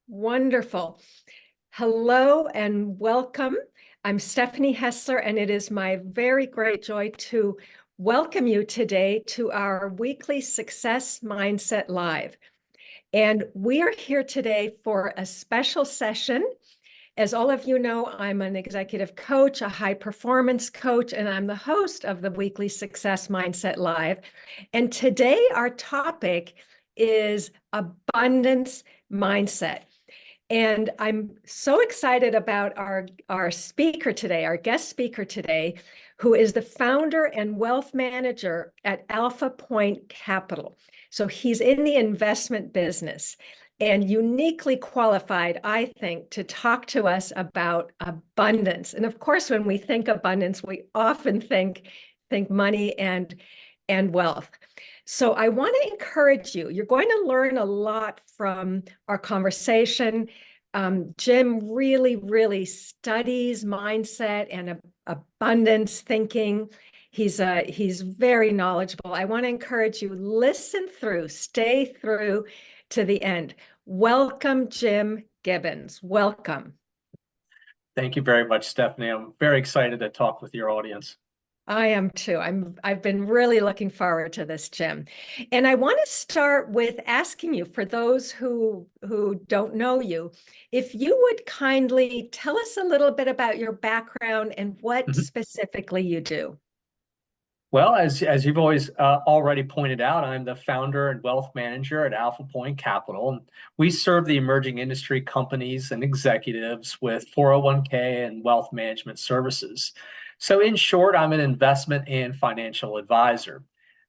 Wonderful. Hello and welcome. I'm Stephanie Hessler, and it is my very great joy to welcome you today to our weekly Success Mindset Live. And we are here today for a special session. As all of you know, I'm an executive coach, a high performance coach, and I'm the host of the weekly Success Mindset Live. And today our topic is abundance mindset. And I'm so excited about our speaker today, our guest speaker today, who is the founder and wealth manager at Pointe Capital. So he's in the investment business and uniquely qualified, I think, to talk to us about abundance. And of course, when we think abundance, we often think money and wealth. So I want to encourage you. You're going to learn a lot from our conversation. Jim really studies mindset and abundance thinking. He's very knowledgeable. I want to encourage you, listen through, stay through to the end. Welcome, Jim Gibbons. Welcome. Thank you very much, Stephanie. I'm very excited to talk with your audience. I am too. I've been really looking forward to this, Jim. And I want to start with asking you, for those who don't know you, if you would kindly tell us a little bit about your background and what specifically you do. Well, as you've always already pointed out, I'm the founder and wealth manager at Pointe Capital. And we serve the emerging industry companies and executives with 401k and wealth management services. So in short, I'm an investment and financial advisor.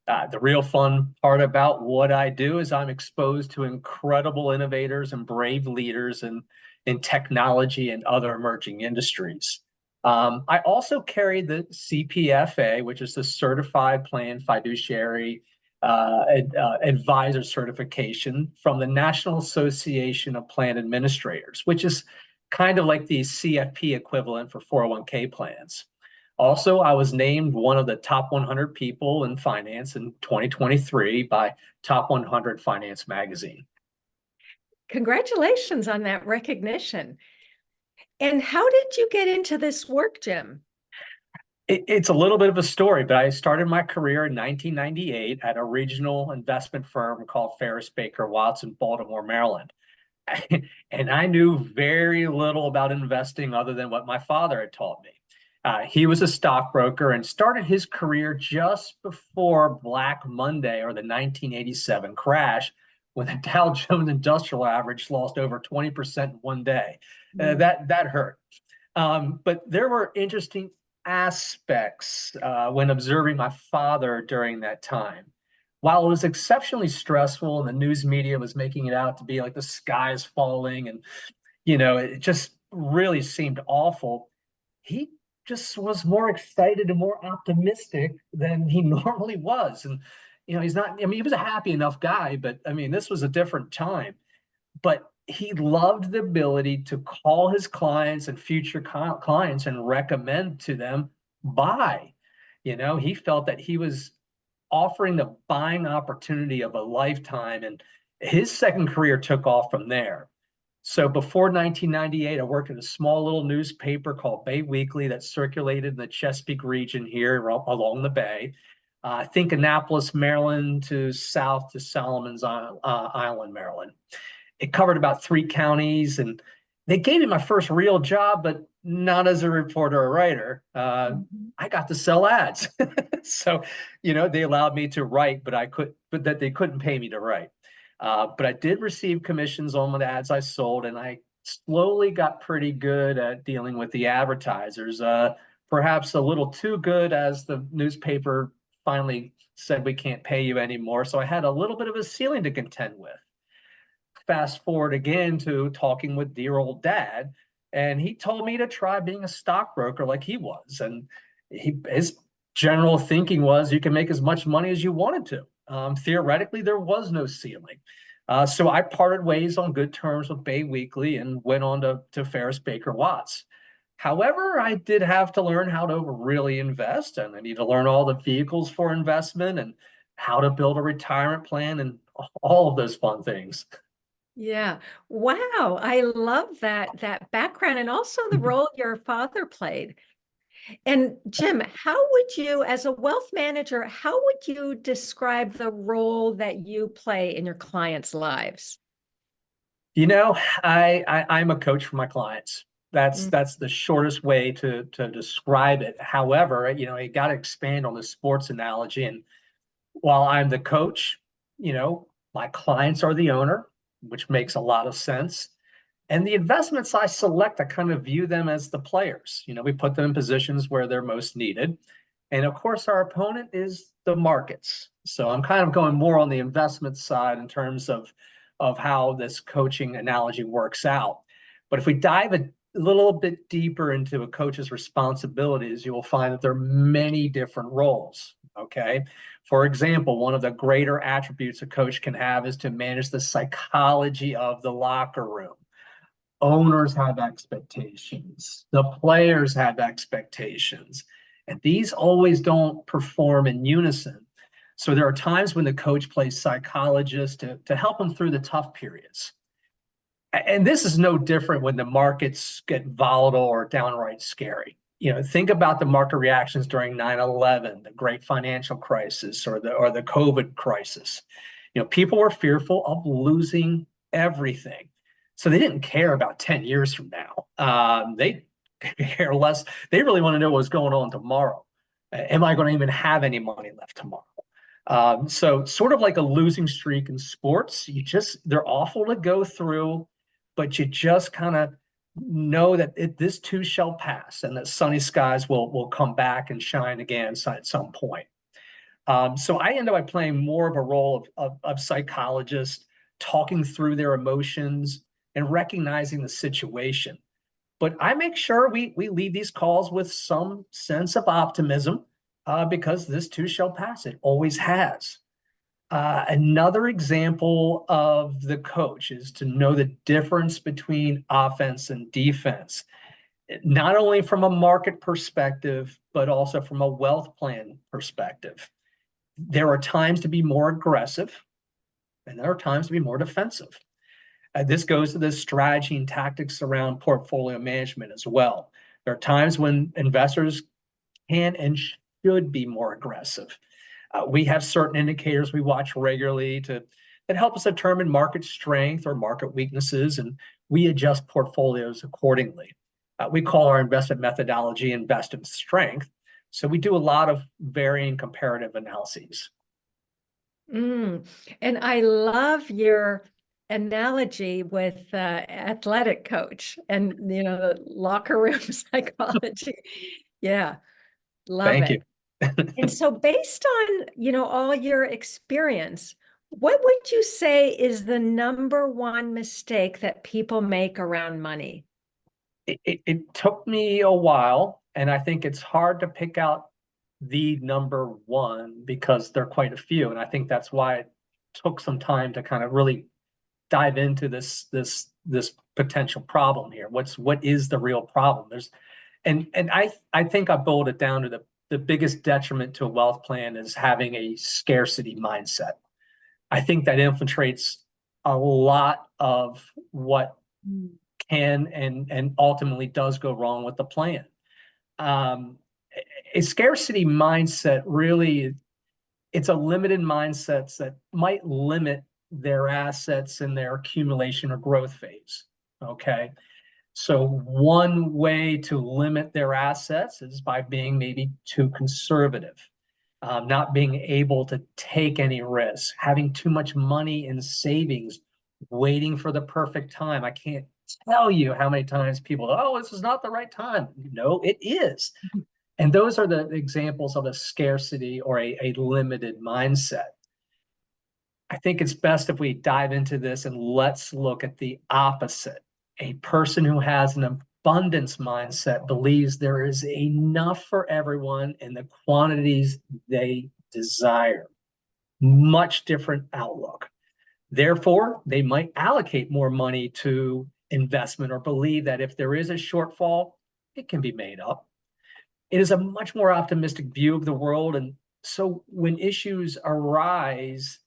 The real fun part about what I do is I'm exposed to incredible innovators and brave leaders in technology and other emerging industries. I also carry the CPFA, which is the Certified Plan Fiduciary Advisor certification from the National Association of Plan Administrators, which is kind of like the CFP equivalent for 401k plans. Also, I was named one of the top 100 people in finance in 2023 by Top 100 Finance magazine. Congratulations on that recognition. And how did you get into this work, Jim? It's a little bit of a story, but I started my career in 1998 at a regional investment firm called Ferris Baker Watts in Baltimore, Maryland. And I knew very little about investing other than what my father had taught me. He was a stockbroker and started his career just before Black Monday, or the 1987 crash, when the Dow Jones Industrial Average lost over 20% in one day. That hurt. But there were interesting aspects when observing my father during that time. While it was exceptionally stressful and the news media was making it out to be like the sky is falling and, it just really seemed awful, he just was more excited and more optimistic than he normally was. And, he's not, he was a happy enough guy, but this was a different time. But he loved the ability to call his clients and future clients and recommend to them buy. He felt that he was offering the buying opportunity of a lifetime, and his second career took off from there. So before 1998, I worked at a small little newspaper called Bay Weekly that circulated in the Chesapeake region here along the Bay. Think Annapolis, Maryland to south to Solomon's Island, Maryland. It covered about 3 counties, and they gave me my first real job, but not as a reporter or writer. I got to sell ads. So, they allowed me to write, but they couldn't pay me to write. But I did receive commissions on the ads I sold, and I slowly got pretty good at dealing with the advertisers, perhaps a little too good, as the newspaper finally said we can't pay you anymore. So I had a little bit of a ceiling to contend with. Fast forward again to talking with dear old dad, and he told me to try being a stockbroker like he was. And his general thinking was you can make as much money as you wanted to. Theoretically, there was no ceiling. So I parted ways on good terms with Bay Weekly and went on to Ferris Baker Watts. However, I did have to learn how to really invest, and I need to learn all the vehicles for investment and how to build a retirement plan and all of those fun things. Yeah. Wow. I love that background and also the role your father played. And Jim, how would you, as a wealth manager, how would you describe the role that you play in your clients' lives? You know, I'm a coach for my clients. Mm. That's the shortest way to describe it. However, you got to expand on the sports analogy. And while I'm the coach, my clients are the owner, which makes a lot of sense. And the investments I select, I kind of view them as the players. We put them in positions where they're most needed. And of course, our opponent is the markets. So I'm kind of going more on the investment side in terms of how this coaching analogy works out. But if we dive a little bit deeper into a coach's responsibilities, you will find that there are many different roles. Okay. For example, one of the greater attributes a coach can have is to manage the psychology of the locker room. Owners have expectations, the players have expectations, and these always don't perform in unison. So there are times when the coach plays psychologist to help them through the tough periods. And this is no different when the markets get volatile or downright scary. Think about the market reactions during 9/11, the great financial crisis, or the COVID crisis. People were fearful of losing everything. So they didn't care about 10 years from now. They care less. They really want to know what's going on tomorrow. Am I going to even have any money left tomorrow? So sort of like a losing streak in sports, they're awful to go through, but you just kind of know that this too shall pass and that sunny skies will come back and shine again at some point. So I end up by playing more of a role of psychologist, talking through their emotions and recognizing the situation. But I make sure we leave these calls with some sense of optimism because this too shall pass. It always has. Another example of the coach is to know the difference between offense and defense, not only from a market perspective, but also from a wealth plan perspective. There are times to be more aggressive, and there are times to be more defensive. This goes to the strategy and tactics around portfolio management as well. There are times when investors can and should be more aggressive. We have certain indicators we watch regularly that help us determine market strength or market weaknesses, and we adjust portfolios accordingly. We call our investment methodology investment strength. So we do a lot of varying comparative analyses. Mm. And I love your analogy with athletic coach and the locker room psychology. Yeah, love Thank it. you. And so based on, all your experience, what would you say is the number one mistake that people make around money? It took me a while, and I think it's hard to pick out the number one because there are quite a few. And I think that's why it took some time to kind of really dive into this potential problem here. What is the real problem? I think I boiled it down to the biggest detriment to a wealth plan is having a scarcity mindset. I think that infiltrates a lot of what can and ultimately does go wrong with the plan. Um, a scarcity mindset really, it's a limited mindset that might limit their assets in their accumulation or growth phase. Okay. So one way to limit their assets is by being maybe too conservative, not being able to take any risks, having too much money in savings, waiting for the perfect time. I can't tell you how many times people, oh, this is not the right time. No, it is. And those are the examples of a scarcity or a limited mindset. I think it's best if we dive into this and let's look at the opposite. A person who has an abundance mindset believes there is enough for everyone in the quantities they desire. Much different outlook. Therefore, they might allocate more money to investment or believe that if there is a shortfall, it can be made up. It is a much more optimistic view of the world. And so when issues arise,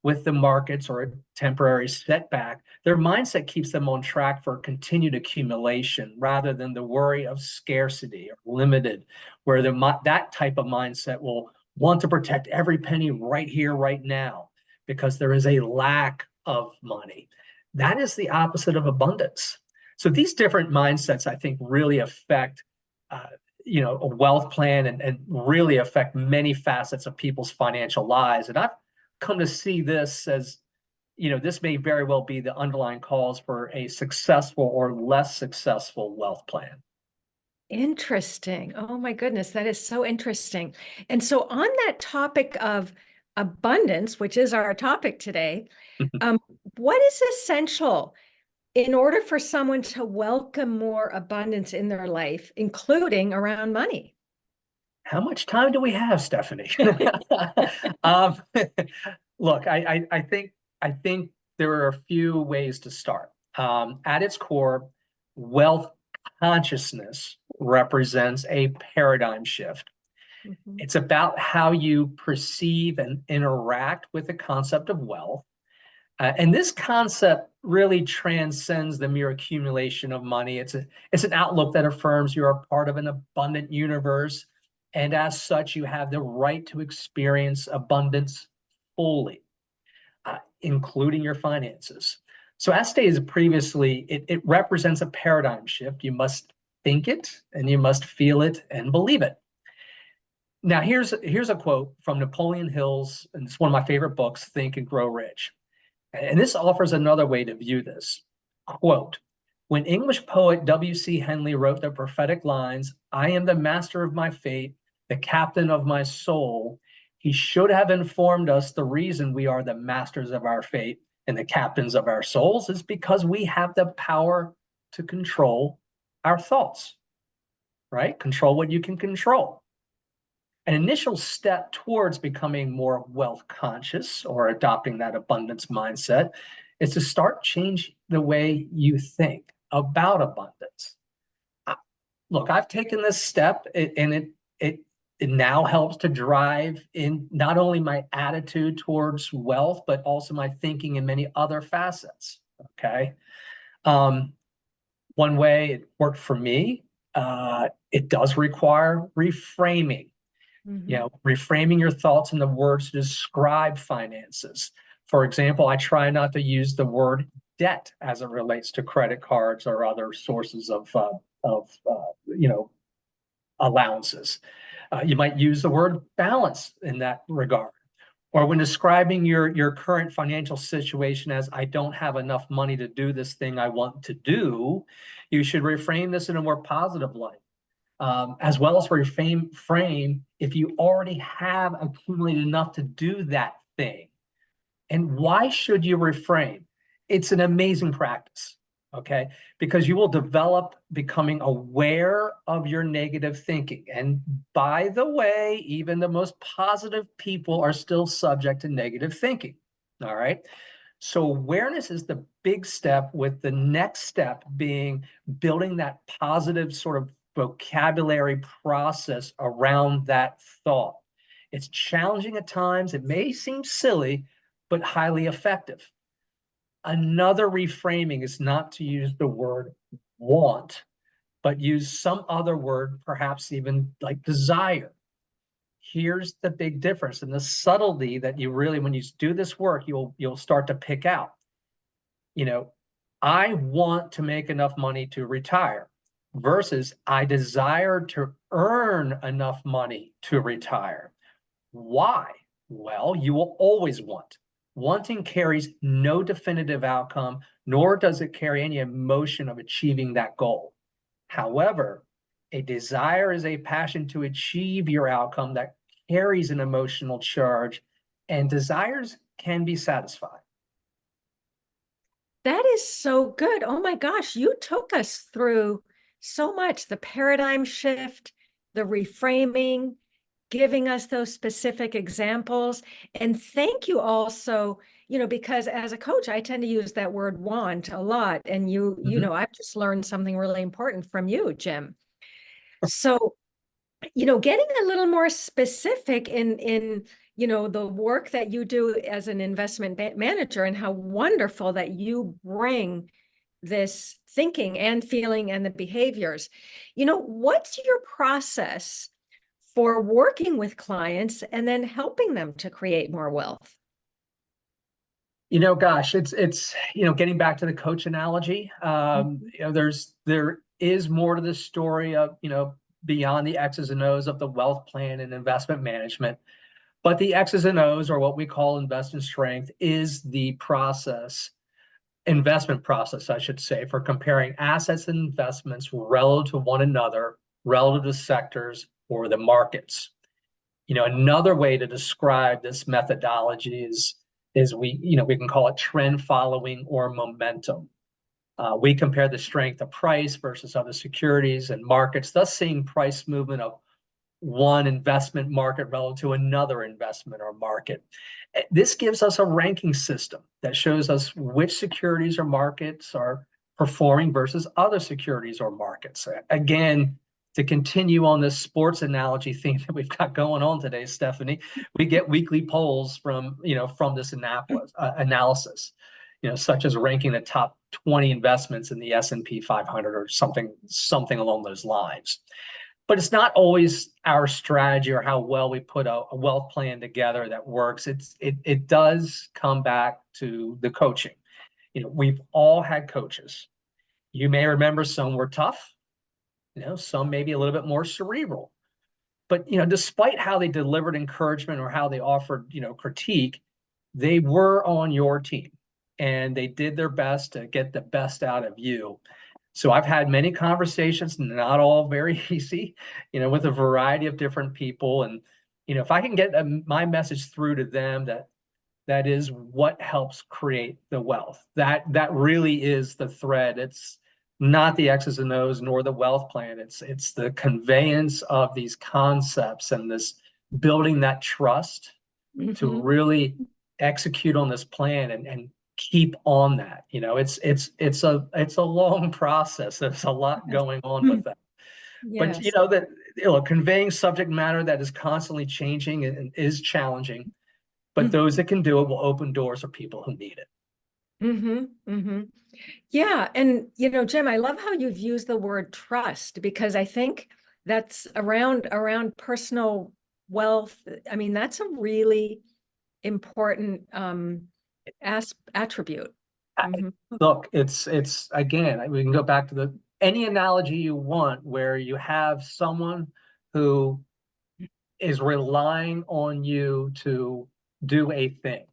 with the markets or a temporary setback, their mindset keeps them on track for continued accumulation rather than the worry of scarcity or limited, where that type of mindset will want to protect every penny right here, right now, because there is a lack of money. That is the opposite of abundance. So these different mindsets, I think, really affect a wealth plan and really affect many facets of people's financial lives. And I've come to see this as, this may very well be the underlying cause for a successful or less successful wealth plan. Interesting. Oh my goodness, that is so interesting. And so on that topic of abundance, which is our topic today, what is essential in order for someone to welcome more abundance in their life, including around money? How much time do we have, Stephanie? um, Look, I think there are a few ways to start. At its core, wealth consciousness represents a paradigm shift. Mhm. It's about how you perceive and interact with the concept of wealth. And this concept really transcends the mere accumulation of money. It's an outlook that affirms you are part of an abundant universe, and as such, you have the right to experience abundance fully, including your finances. So, as stated previously, it represents a paradigm shift. You must think it, and you must feel it, and believe it. Now, here's a quote from Napoleon Hill's, and it's one of my favorite books, Think and Grow Rich. And this offers another way to view this. Quote, when English poet W.C. Henley wrote the prophetic lines, I am the master of my fate, the captain of my soul, he should have informed us the reason we are the masters of our fate and the captains of our souls is because we have the power to control our thoughts, right? Control what you can control. An initial step towards becoming more wealth conscious or adopting that abundance mindset is to start change the way you think about abundance. Look, I've taken this step and it now helps to drive in not only my attitude towards wealth, but also my thinking in many other facets. Okay. One way it worked for me, it does require reframing. Reframing your thoughts and the words to describe finances. For example, I try not to use the word debt as it relates to credit cards or other sources of allowances. You might use the word balance in that regard. Or when describing your current financial situation as I don't have enough money to do this thing I want to do, you should reframe this in a more positive light. As well as frame if you already have accumulated enough to do that thing. And why should you reframe? It's an amazing practice, okay? Because you will develop becoming aware of your negative thinking. And by the way, even the most positive people are still subject to negative thinking, all right? So awareness is the big step, with the next step being building that positive sort of vocabulary process around that thought. It's challenging at times. It may seem silly, but highly effective. Another reframing is not to use the word want, but use some other word, perhaps even like desire. Here's the big difference and the subtlety that you really, when you do this work, you'll start to pick out. I want to make enough money to retire versus I desire to earn enough money to retire. Why? Well, you will always want. Wanting carries no definitive outcome, nor does it carry any emotion of achieving that goal. However, a desire is a passion to achieve your outcome that carries an emotional charge, and desires can be satisfied. That is so good. Oh my gosh, you took us through so much, the paradigm shift, the reframing, giving us those specific examples. And thank you also, because as a coach, I tend to use that word want a lot. And I've just learned something really important from you, Jim. So, getting a little more specific in the work that you do as an investment manager, and how wonderful that you bring this thinking and feeling and the behaviors. What's your process for working with clients and then helping them to create more wealth? Gosh, it's getting back to the coach analogy. There is more to this story of, beyond the X's and O's of the wealth plan and investment management. But the X's and O's, or what we call investment strength, is the investment process, I should say, for comparing assets and investments relative to one another, relative to sectors or the markets. Another way to describe this methodology is we can call it trend following or momentum. We compare the strength of price versus other securities and markets, thus seeing price movement of one investment market relative to another investment or market. This gives us a ranking system that shows us which securities or markets are performing versus other securities or markets. Again, to continue on this sports analogy theme that we've got going on today, Stephanie, we get weekly polls from this analysis, such as ranking the top 20 investments in the S&P 500 or something along those lines. But it's not always our strategy or how well we put a wealth plan together that works. It does come back to the coaching. We've all had coaches. You may remember some were tough. Some maybe a little bit more cerebral. But despite how they delivered encouragement or how they offered critique, they were on your team and they did their best to get the best out of you. So I've had many conversations, not all very easy, with a variety of different people. And, if I can get my message through to them, that is what helps create the wealth. That really is the thread. It's not the X's and O's nor the wealth plan. It's the conveyance of these concepts and this building that trust to really execute on this plan and keep on that. It's a long process. There's a lot going on with that. But conveying subject matter that is constantly changing and is challenging, but those that can do it will open doors for people who need it. Yeah. And, Jim, I love how you've used the word trust, because I think that's around personal wealth. I mean, that's a really important attribute. Look, it's again, we can go back to any analogy you want where you have someone who is relying on you to do a thing.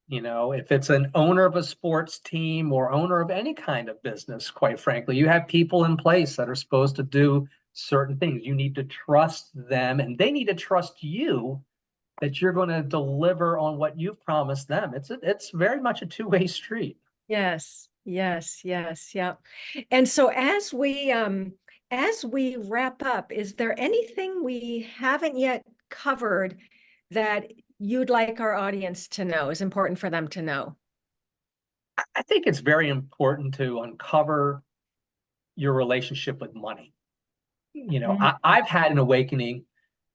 If it's an owner of a sports team or owner of any kind of business, quite frankly, you have people in place that are supposed to do certain things. You need to trust them and they need to trust you that you're going to deliver on what you've promised them. It's very much a two-way street. Yes. Yeah. And so as we wrap up, is there anything we haven't yet covered that you'd like our audience to know, is important for them to know? I think it's very important to uncover your relationship with money. I've had an awakening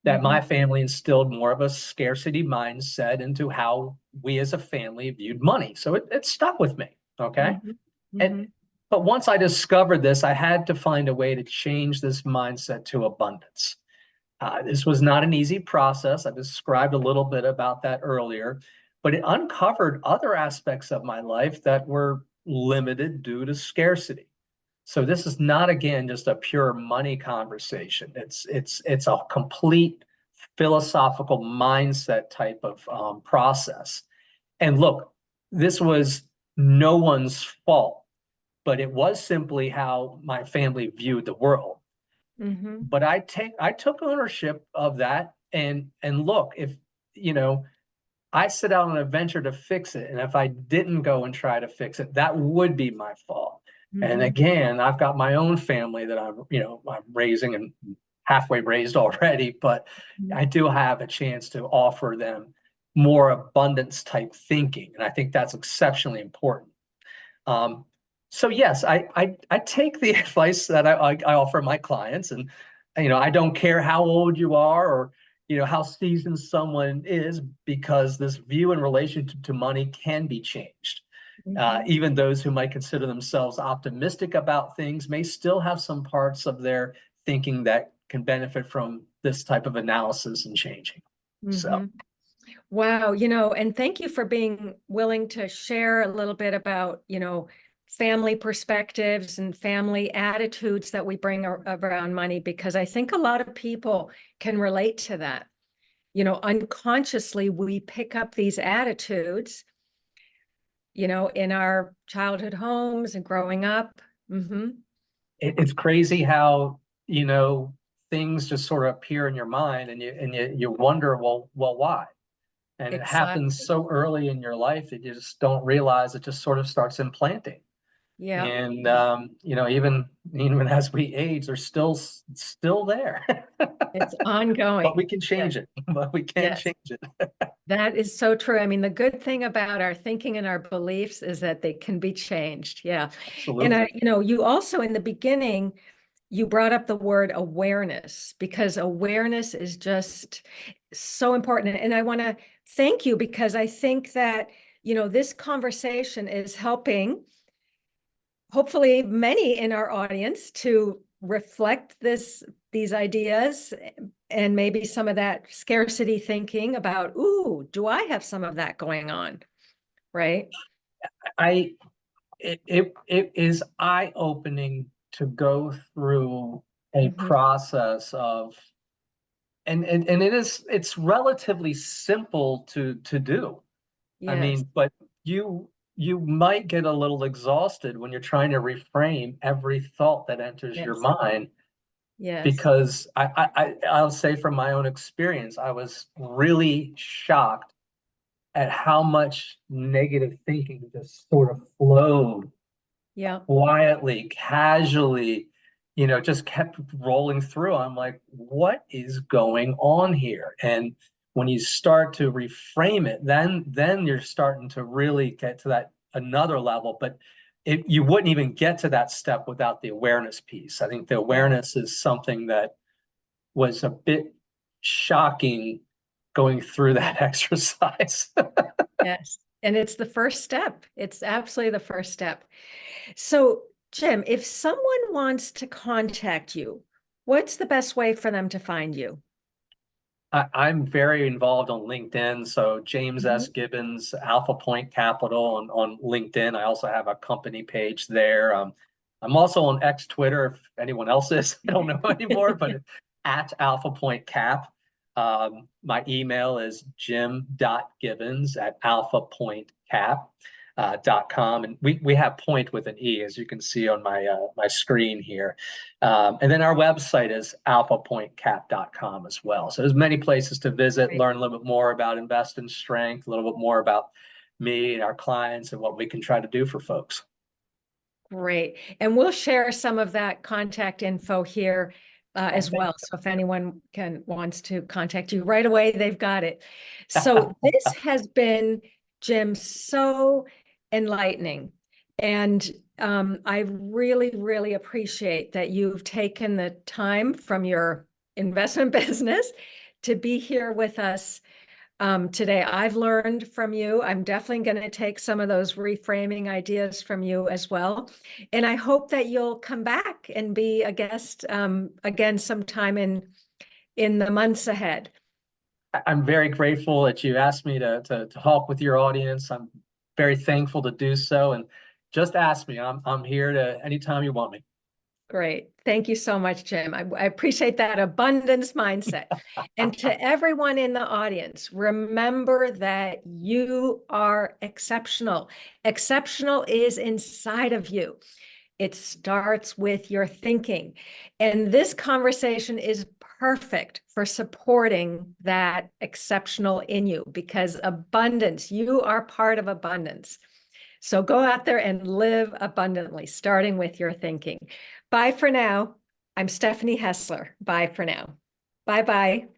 that my family instilled more of a scarcity mindset into how we as a family viewed money. So it stuck with me. Okay. But once I discovered this, I had to find a way to change this mindset to abundance. This was not an easy process. I described a little bit about that earlier, but it uncovered other aspects of my life that were limited due to scarcity. So this is not, again, just a pure money conversation. It's a complete philosophical mindset type of process. And look, this was no one's fault, but it was simply how my family viewed the world. But I took ownership of that. And look, if, I set out on an adventure to fix it. And if I didn't go and try to fix it, that would be my fault. And again, I've got my own family that I'm raising and halfway raised already, but I do have a chance to offer them more abundance type thinking. And I think that's exceptionally important. So yes, I take the advice that I offer my clients, and I don't care how old you are or how seasoned someone is, because this view in relation to money can be changed. Mhm. Even those who might consider themselves optimistic about things may still have some parts of their thinking that can benefit from this type of analysis and changing. So Mhm. Wow, and thank you for being willing to share a little bit about, family perspectives and family attitudes that we bring around money, because I think a lot of people can relate to that. Unconsciously, we pick up these attitudes, in our childhood homes and growing up. Hmm. it's crazy how, things just sort of appear in your mind, and you wonder, well, why? And it happens Exactly. so early in your life that you just don't realize it just sort of starts implanting. Yeah, And even as we age, they're still there. it's But we ongoing. can Yes, change it. But we can yes. change it. That is so true. I mean, the good thing about our thinking and our beliefs is that they can be changed. Yeah. And Absolutely. you also in the beginning, you brought up the word awareness, because awareness is just so important. And I want to thank you, because I think that, this conversation is helping hopefully many in our audience to reflect these ideas, and maybe some of that scarcity thinking about, ooh, do I have some of that going on? Right? I it is eye-opening to go through a Mhm. process of, and it's relatively simple to do. I Yes, mean, but you might get a little exhausted when you're trying to reframe every thought that enters your yes, mind, yes. because I'll say from my own experience, I was really shocked at how much negative thinking just sort of flowed Yeah, quietly, casually, just kept rolling through. I'm like, what is going on here? And when you start to reframe it, then you're starting to really get to that another level. But you wouldn't even get to that step without the awareness piece. I think the yeah, awareness is something that was a bit shocking going through yeah, that exercise. yes. And it's the first step. It's absolutely the first step. So, Jim, if someone wants to contact you, what's the best way for them to find you? I'm very involved on LinkedIn. So James S. Mhm. Gibbons, Alpha Point Capital on LinkedIn. I also have a company page there. I'm also on X Twitter, if anyone else is. I don't know anymore, but it's at Alpha Point Cap. My email is jim.gibbons at alphapointcap.com. And we have point with an E, as you can see on my screen here. And then our website is alphapointcap.com as well. So there's many places to visit, Great. learn a little bit more about Invest in Strength, a little bit more about me and our clients and what we can try to do for folks. Great. And we'll share some of that contact info here Oh, as thank well. So if anyone wants to contact you right away, they've got it. So this has been, Jim, so enlightening. And I really, really appreciate that you've taken the time from your investment business to be here with us today. I've learned from you. I'm definitely going to take some of those reframing ideas from you as well. And I hope that you'll come back and be a guest again sometime in the months ahead. I'm very grateful that you asked me to talk with your audience. I'm very thankful to do so. And just ask me. I'm here to anytime you want me. Great. Thank you so much, Jim. I appreciate that abundance mindset. And to everyone in the audience, remember that you are exceptional. Exceptional is inside of you. It starts with your thinking. And this conversation is perfect for supporting that exceptional in you, because abundance, you are part of abundance. So go out there and live abundantly, starting with your thinking. Bye for now. I'm Stephanie Hessler. Bye for now. Bye bye.